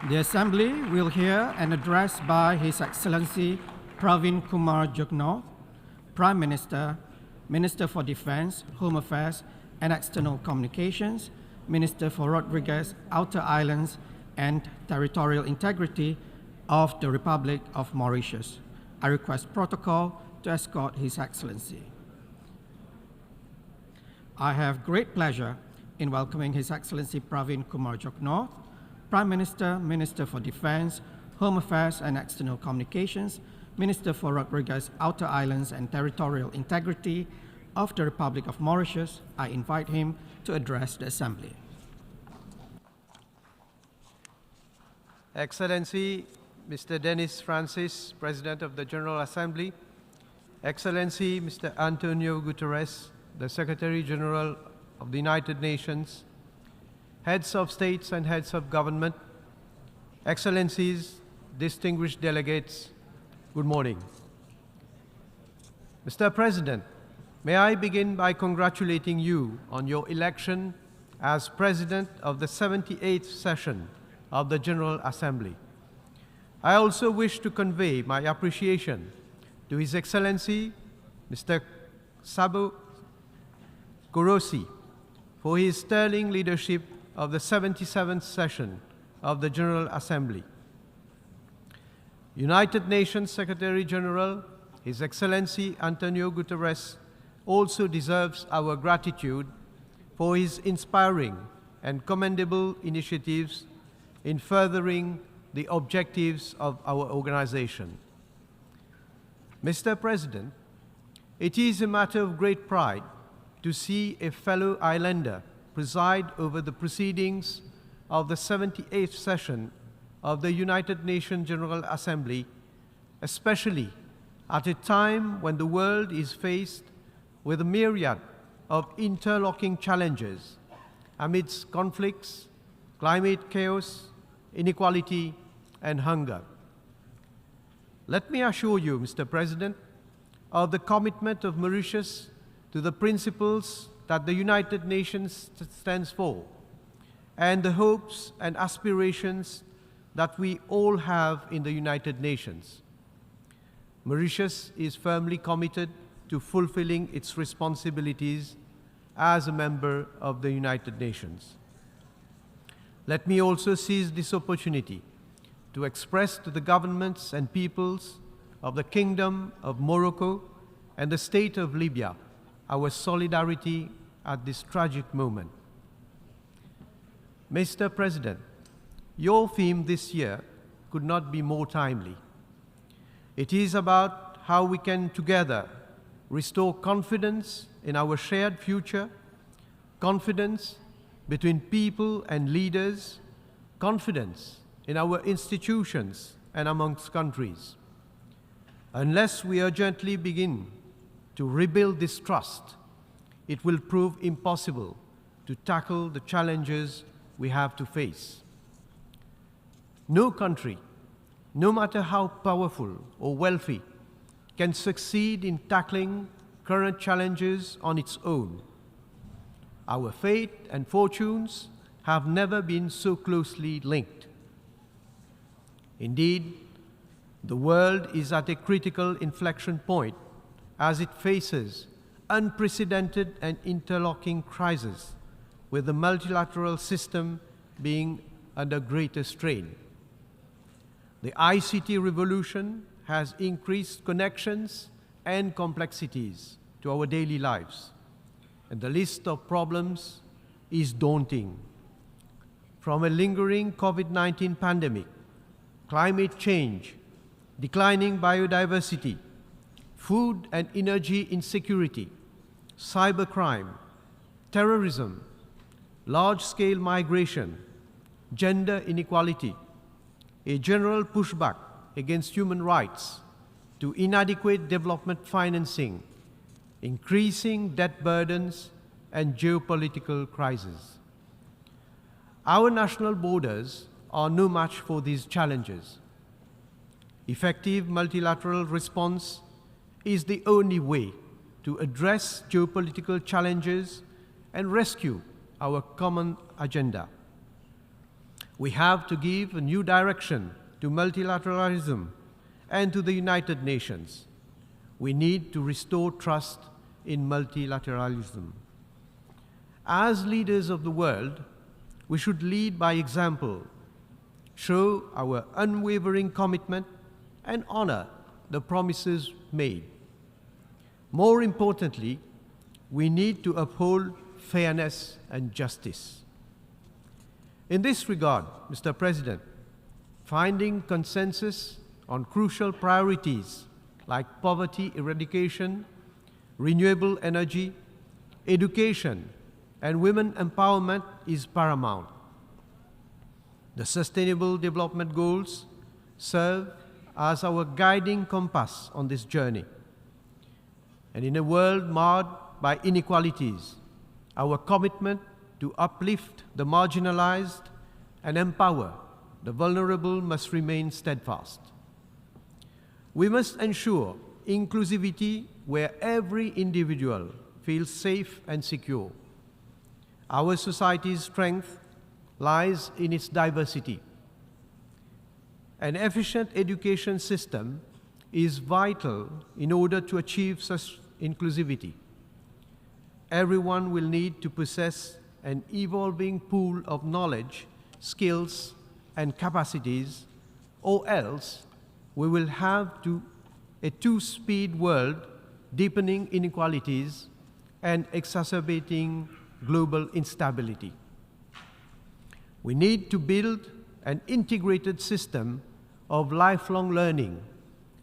The Assembly will hear an address by His Excellency Pravind Kumar Jugnauth, Prime Minister, Minister for Defence, Home Affairs and External Communications, Minister for Rodrigues, Outer Islands and Territorial Integrity of the Republic of Mauritius. I request protocol to escort His Excellency. I have great pleasure in welcoming His Excellency Pravind Kumar Jugnauth, Prime Minister, Minister for Defence, Home Affairs and External Communications, Minister for Rodrigues, Outer Islands and Territorial Integrity of the Republic of Mauritius. I invite him to address the Assembly. Excellency Mr. Dennis Francis, President of the General Assembly, Excellency Mr. Antonio Guterres, the Secretary General of the United Nations, Heads of States and Heads of Government, Excellencies, distinguished delegates, good morning. Mr. President, may I begin by congratulating you on your election as President of the 78th session of the General Assembly. I also wish to convey my appreciation to His Excellency Mr. Sabo Kurosi for his sterling leadership of the 77th session of the General Assembly. United Nations Secretary General, His Excellency Antonio Guterres, also deserves our gratitude for his inspiring and commendable initiatives in furthering the objectives of our organization. Mr. President, it is a matter of great pride to see a fellow islander preside over the proceedings of the 78th session of the United Nations General Assembly, especially at a time when the world is faced with a myriad of interlocking challenges amidst conflicts, climate chaos, inequality, and hunger. Let me assure you, Mr. President, of the commitment of Mauritius to the principles that the United Nations stands for, and the hopes and aspirations that we all have in the United Nations. Mauritius is firmly committed to fulfilling its responsibilities as a member of the United Nations. Let me also seize this opportunity to express to the governments and peoples of the Kingdom of Morocco and the State of Libya our solidarity at this tragic moment. Mr. President, your theme this year could not be more timely. It is about how we can together restore confidence in our shared future, confidence between people and leaders, confidence in our institutions and amongst countries. Unless we urgently begin to rebuild this trust, it will prove impossible to tackle the challenges we have to face. No country, no matter how powerful or wealthy, can succeed in tackling current challenges on its own. Our fate and fortunes have never been so closely linked. Indeed, the world is at a critical inflection point as it faces unprecedented and interlocking crises, with the multilateral system being under greater strain. The ICT revolution has increased connections and complexities to our daily lives, and the list of problems is daunting. From a lingering COVID-19 pandemic, climate change, declining biodiversity, food and energy insecurity, cybercrime, terrorism, large-scale migration, gender inequality, a general pushback against human rights, to inadequate development financing, increasing debt burdens, and geopolitical crises. Our national borders are no match for these challenges. Effective multilateral response is the only way to address geopolitical challenges and rescue our common agenda. We have to give a new direction to multilateralism and to the United Nations. We need to restore trust in multilateralism. As leaders of the world, we should lead by example, show our unwavering commitment, and honor the promises made. More importantly, we need to uphold fairness and justice. In this regard, Mr. President, finding consensus on crucial priorities like poverty eradication, renewable energy, education, and women empowerment is paramount. The Sustainable Development Goals serve as our guiding compass on this journey. And in a world marred by inequalities, our commitment to uplift the marginalized and empower the vulnerable must remain steadfast. We must ensure inclusivity where every individual feels safe and secure. Our society's strength lies in its diversity. An efficient education system is vital in order to achieve such inclusivity. Everyone will need to possess an evolving pool of knowledge, skills, and capacities, or else we will have a two-speed world, deepening inequalities and exacerbating global instability. We need to build an integrated system of lifelong learning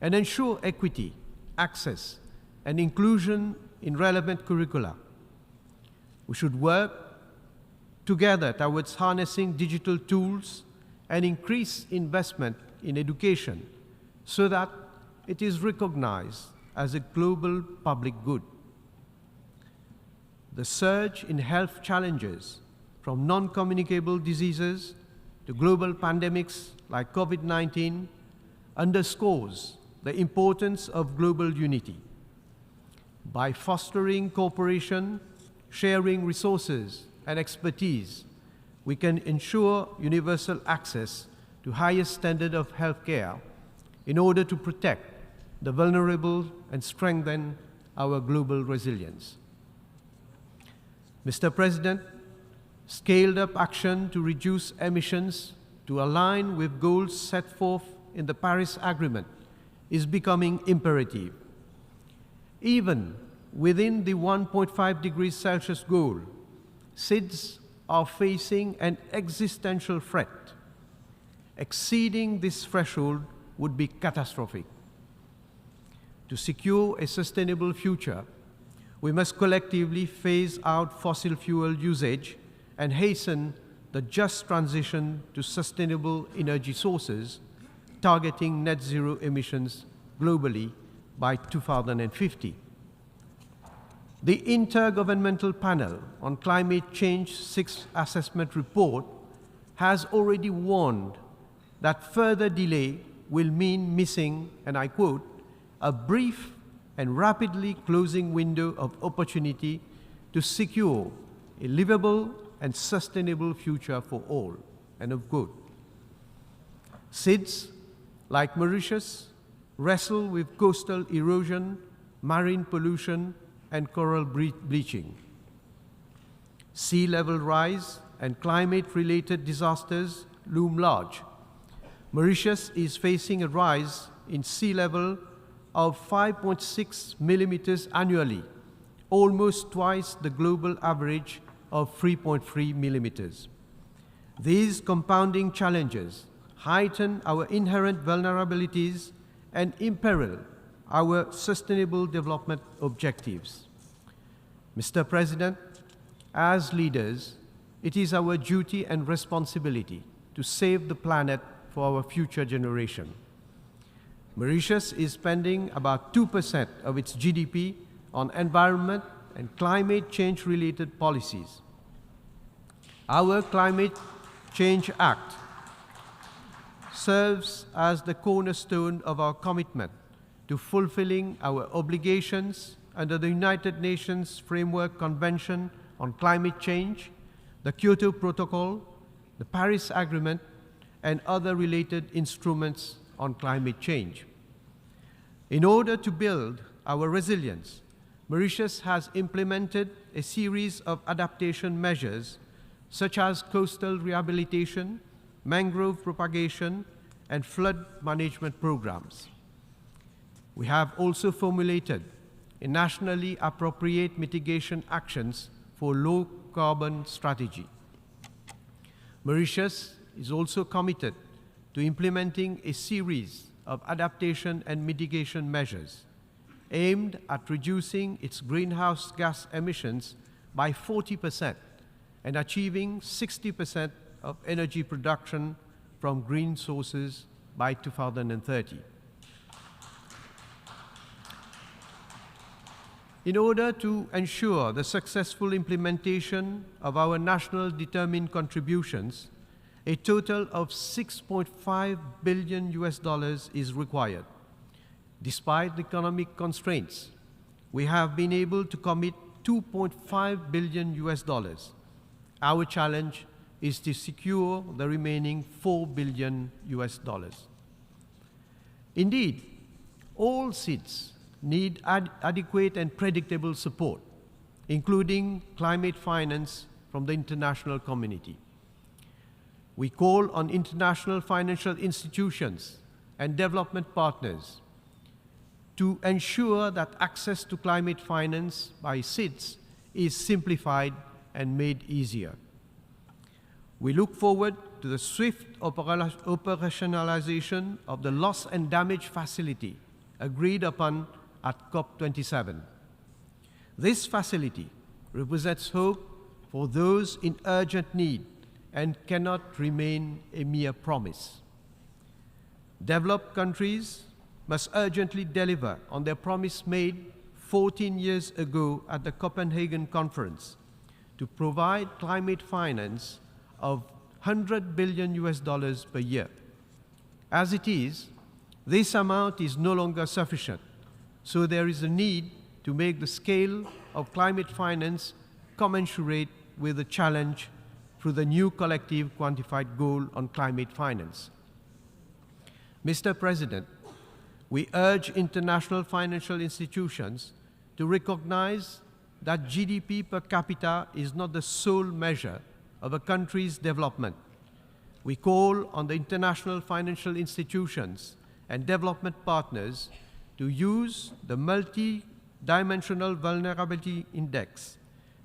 and ensure equity, access, and inclusion in relevant curricula. We should work together towards harnessing digital tools and increase investment in education so that it is recognized as a global public good. The surge in health challenges, from non-communicable diseases to global pandemics like COVID-19, underscores the importance of global unity. By fostering cooperation, sharing resources and expertise, we can ensure universal access to highest standard of healthcare in order to protect the vulnerable and strengthen our global resilience. Mr. President, scaled-up action to reduce emissions to align with goals set forth in the Paris Agreement is becoming imperative. Even within the 1.5 degrees Celsius goal, SIDS are facing an existential threat. Exceeding this threshold would be catastrophic. To secure a sustainable future, we must collectively phase out fossil fuel usage and hasten the just transition to sustainable energy sources, targeting net zero emissions globally by 2050. The Intergovernmental Panel on Climate Change 6th Assessment Report has already warned that further delay will mean missing, and I quote, a brief and rapidly closing window of opportunity to secure a livable and sustainable future for all, end of quote. SIDS, like Mauritius, wrestle with coastal erosion, marine pollution, and coral bleaching. Sea level rise and climate-related disasters loom large. Mauritius is facing a rise in sea level of 5.6 millimeters annually, almost twice the global average of 3.3 millimeters. These compounding challenges heighten our inherent vulnerabilities and imperil our sustainable development objectives. Mr. President, as leaders, it is our duty and responsibility to save the planet for our future generation. Mauritius is spending about 2% of its GDP on environment and climate change-related policies. Our Climate Change Act serves as the cornerstone of our commitment to fulfilling our obligations under the United Nations Framework Convention on Climate Change, the Kyoto Protocol, the Paris Agreement, and other related instruments on climate change. In order to build our resilience, Mauritius has implemented a series of adaptation measures such as coastal rehabilitation, mangrove propagation, and flood management programs. We have also formulated a nationally appropriate mitigation actions for low carbon strategy. Mauritius is also committed to implementing a series of adaptation and mitigation measures aimed at reducing its greenhouse gas emissions by 40% and achieving 60% of energy production from green sources by 2030. In order to ensure the successful implementation of our national determined contributions, a total of $6.5 billion is required. Despite the economic constraints, we have been able to commit $2.5 billion. Our challenge is to secure the remaining $4 billion. Indeed, all SIDS need adequate and predictable support, including climate finance from the international community. We call on international financial institutions and development partners to ensure that access to climate finance by SIDS is simplified and made easier. We look forward to the swift operationalization of the loss and damage facility agreed upon at COP27. This facility represents hope for those in urgent need and cannot remain a mere promise. Developed countries must urgently deliver on their promise made 14 years ago at the Copenhagen conference to provide climate finance of $100 billion per year. As it is, this amount is no longer sufficient, so there is a need to make the scale of climate finance commensurate with the challenge through the new collective quantified goal on climate finance. Mr. President, we urge international financial institutions to recognize that GDP per capita is not the sole measure of a country's development. We call on the international financial institutions and development partners to use the multi-dimensional vulnerability index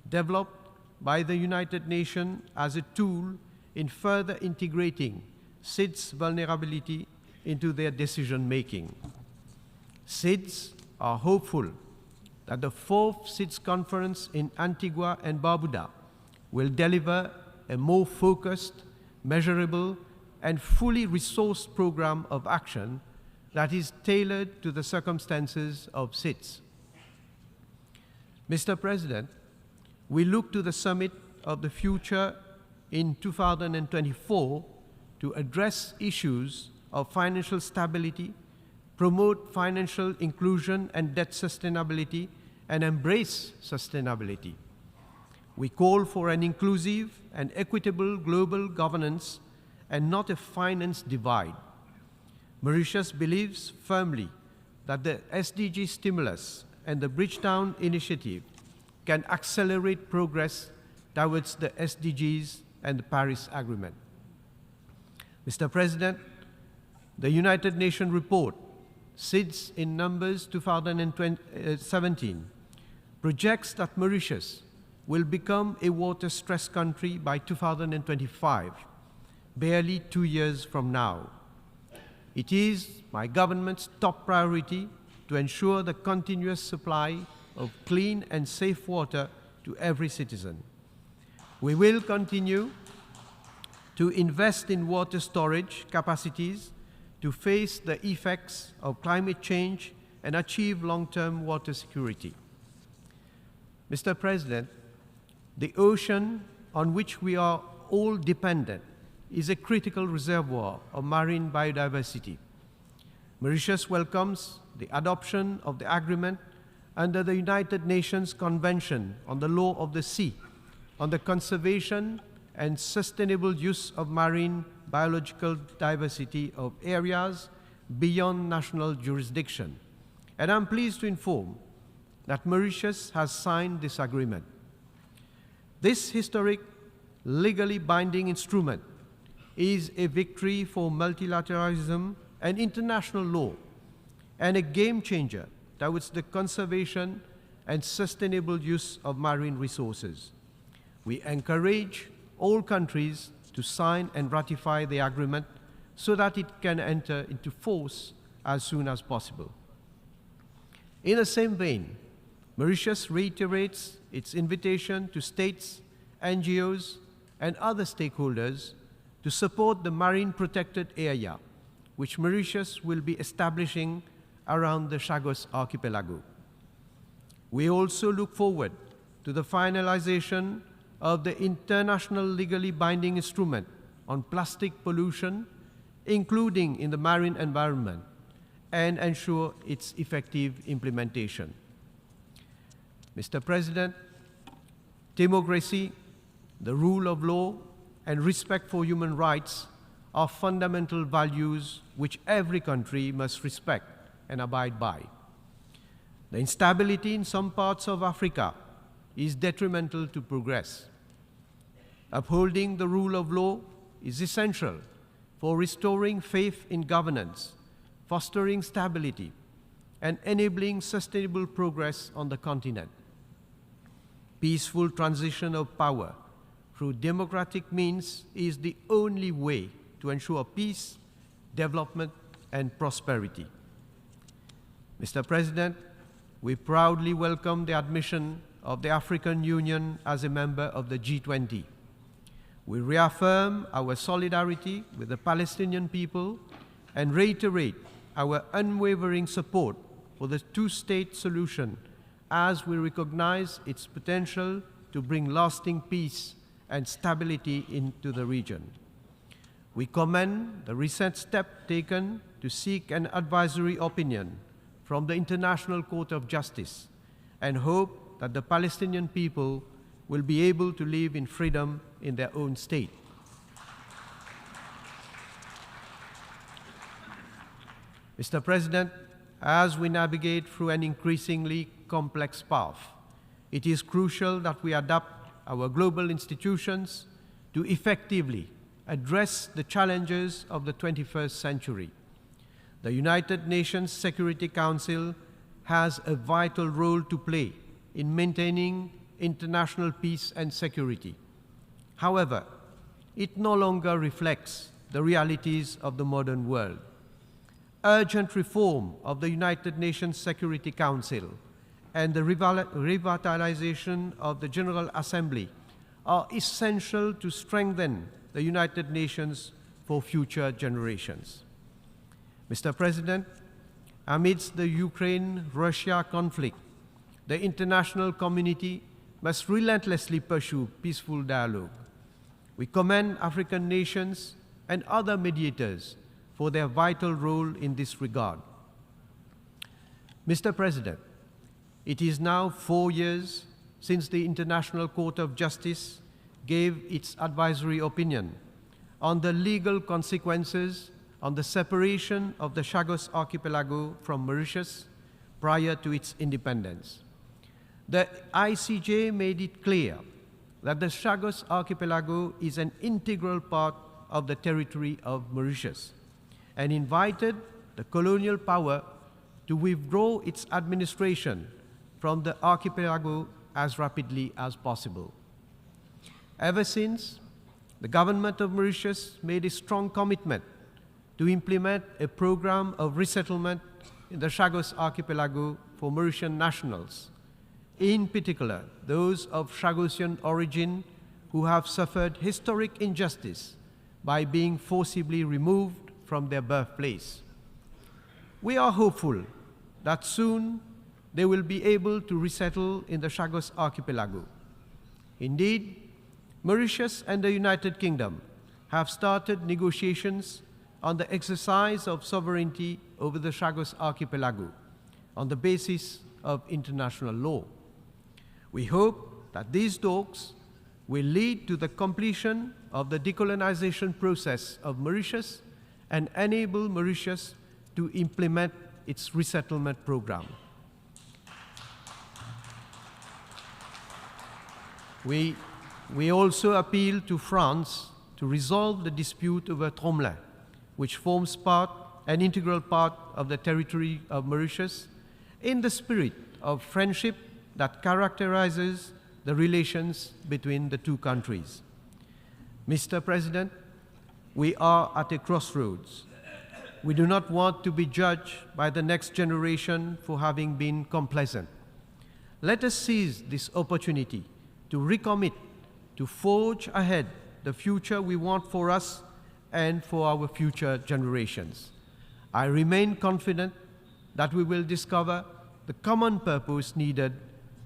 developed by the United Nations as a tool in further integrating SIDS vulnerability into their decision-making. SIDS are hopeful that the 4th SIDS conference in Antigua and Barbuda will deliver a more focused, measurable, and fully resourced program of action that is tailored to the circumstances of SIDS. Mr. President, we look to the Summit of the Future in 2024 to address issues of financial stability, promote financial inclusion and debt sustainability, and embrace sustainability. We call for an inclusive and equitable global governance and not a finance divide. Mauritius believes firmly that the SDG stimulus and the Bridgetown initiative can accelerate progress towards the SDGs and the Paris Agreement. Mr. President, the United Nations report, SIDS in Numbers 2017, projects that Mauritius will become a water-stressed country by 2025, barely 2 years from now. It is my government's top priority to ensure the continuous supply of clean and safe water to every citizen. We will continue to invest in water storage capacities to face the effects of climate change and achieve long-term water security. Mr. President, the ocean on which we are all dependent is a critical reservoir of marine biodiversity. Mauritius welcomes the adoption of the agreement under the United Nations Convention on the Law of the Sea on the conservation and sustainable use of marine biological diversity of areas beyond national jurisdiction. And I'm pleased to inform that Mauritius has signed this agreement. This historic, legally binding instrument is a victory for multilateralism and international law, and a game changer towards the conservation and sustainable use of marine resources. We encourage all countries to sign and ratify the agreement so that it can enter into force as soon as possible. In the same vein, Mauritius reiterates its invitation to states, NGOs, and other stakeholders to support the marine protected area, which Mauritius will be establishing around the Chagos Archipelago. We also look forward to the finalization of the international legally binding instrument on plastic pollution, including in the marine environment, and ensure its effective implementation. Mr. President, democracy, the rule of law, and respect for human rights are fundamental values which every country must respect and abide by. The instability in some parts of Africa is detrimental to progress. Upholding the rule of law is essential for restoring faith in governance, fostering stability, and enabling sustainable progress on the continent. Peaceful transition of power through democratic means is the only way to ensure peace, development, and prosperity. Mr. President, we proudly welcome the admission of the African Union as a member of the G20. We reaffirm our solidarity with the Palestinian people and reiterate our unwavering support for the two-state solution as we recognize its potential to bring lasting peace and stability into the region. We commend the recent step taken to seek an advisory opinion from the International Court of Justice and hope that the Palestinian people will be able to live in freedom in their own state. Mr. President, as we navigate through an increasingly complex path, it is crucial that we adapt our global institutions to effectively address the challenges of the 21st century. The United Nations Security Council has a vital role to play in maintaining international peace and security. However, it no longer reflects the realities of the modern world. Urgent reform of the United Nations Security Council and the revitalization of the General Assembly are essential to strengthen the United Nations for future generations. Mr. President, amidst the Ukraine-Russia conflict, the international community must relentlessly pursue peaceful dialogue. We commend African nations and other mediators for their vital role in this regard. Mr. President, it is now 4 years since the International Court of Justice gave its advisory opinion on the legal consequences on the separation of the Chagos Archipelago from Mauritius prior to its independence. The ICJ made it clear that the Chagos Archipelago is an integral part of the territory of Mauritius and invited the colonial power to withdraw its administration from the archipelago as rapidly as possible. Ever since, the government of Mauritius made a strong commitment to implement a program of resettlement in the Chagos Archipelago for Mauritian nationals, in particular those of Chagosian origin who have suffered historic injustice by being forcibly removed from their birthplace. We are hopeful that soon they will be able to resettle in the Chagos Archipelago. Indeed, Mauritius and the United Kingdom have started negotiations on the exercise of sovereignty over the Chagos Archipelago on the basis of international law. We hope that these talks will lead to the completion of the decolonization process of Mauritius and enable Mauritius to implement its resettlement program. We also appeal to France to resolve the dispute over Tromlin, which forms an integral part of the territory of Mauritius, in the spirit of friendship that characterizes the relations between the two countries. Mr. President, we are at a crossroads. We do not want to be judged by the next generation for having been complacent. Let us seize this opportunity to recommit, to forge ahead the future we want for us and for our future generations. I remain confident that we will discover the common purpose needed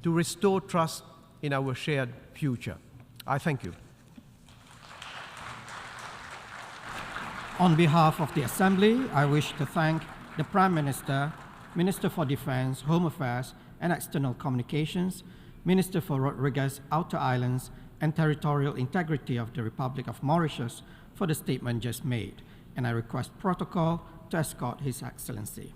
to restore trust in our shared future. I thank you. On behalf of the Assembly, I wish to thank the Prime Minister, Minister for Defense, Home Affairs and External Communications, Minister for Rodrigues, Outer Islands and Territorial Integrity of the Republic of Mauritius for the statement just made, and I request protocol to escort His Excellency.